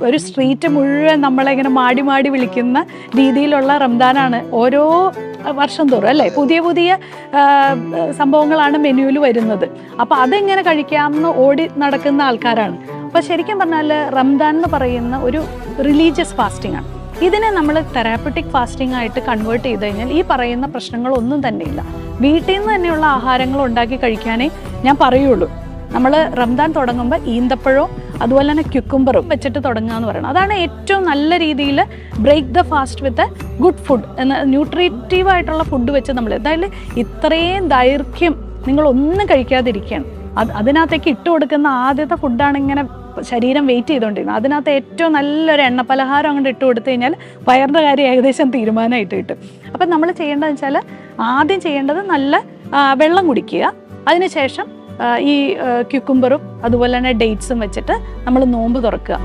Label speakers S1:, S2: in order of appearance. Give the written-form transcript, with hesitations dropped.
S1: ഒരു സ്ട്രീറ്റ് മുഴുവൻ നമ്മളിങ്ങനെ മാടി മാടി വിളിക്കുന്ന രീതിയിലുള്ള റംദാനാണ് ഓരോ വർഷം തോറും അല്ലേ. പുതിയ പുതിയ സംഭവങ്ങളാണ് മെനുവിൽ വരുന്നത്. അപ്പോൾ അതെങ്ങനെ കഴിക്കാമെന്ന് ഓടി നടക്കുന്ന ആൾക്കാരാണ്. അപ്പോൾ ശരിക്കും പറഞ്ഞാൽ റംദാൻ എന്ന് പറയുന്ന ഒരു റിലീജിയസ് ഫാസ്റ്റിംഗ് ആണ്. ഇതിനെ നമ്മൾ തെറാപ്യൂട്ടിക് ഫാസ്റ്റിംഗ് ആയിട്ട് കൺവേർട്ട് ചെയ്ത് കഴിഞ്ഞാൽ ഈ പറയുന്ന പ്രശ്നങ്ങളൊന്നും തന്നെ ഇല്ല. വീട്ടിൽ നിന്ന് തന്നെയുള്ള ആഹാരങ്ങൾ ഉണ്ടാക്കി കഴിക്കാനേ ഞാൻ പറയുള്ളൂ. നമ്മൾ റംദാൻ തുടങ്ങുമ്പോൾ ഈന്തപ്പഴവും അതുപോലെ തന്നെ ക്യുക്കുംബറും വെച്ചിട്ട് തുടങ്ങുക എന്ന് പറയുന്നത് അതാണ് ഏറ്റവും നല്ല രീതിയിൽ break the fast with good food എന്ന ന്യൂട്രീറ്റീവ് ആയിട്ടുള്ള ഫുഡ് വെച്ച് നമ്മൾ എന്തായാലും ഇത്രയും ദൈർഘ്യം നിങ്ങളൊന്നും കഴിക്കാതിരിക്കുകയാണ്. അതിനകത്തേക്ക് ഇട്ട് കൊടുക്കുന്ന ആദ്യത്തെ ഫുഡാണ് ഇങ്ങനെ ശരീരം വെയിറ്റ് ചെയ്തുകൊണ്ടിരിക്കുന്നത്. അതിനകത്ത് ഏറ്റവും നല്ലൊരു എണ്ണ പലഹാരം അങ്ങോട്ട് ഇട്ട് കൊടുത്തു കഴിഞ്ഞാൽ വയറിൻ്റെ കാര്യം ഏകദേശം തീരുമാനമായിട്ട് കിട്ടും. അപ്പം നമ്മൾ ചെയ്യേണ്ടതെന്ന് വെച്ചാൽ ആദ്യം ചെയ്യേണ്ടത് നല്ല വെള്ളം കുടിക്കുക. അതിനുശേഷം ഈ ക്യുക്കുംബറും അതുപോലെ തന്നെ ഡേറ്റ്സും വെച്ചിട്ട് നമ്മൾ നോമ്പ് തുറക്കുക.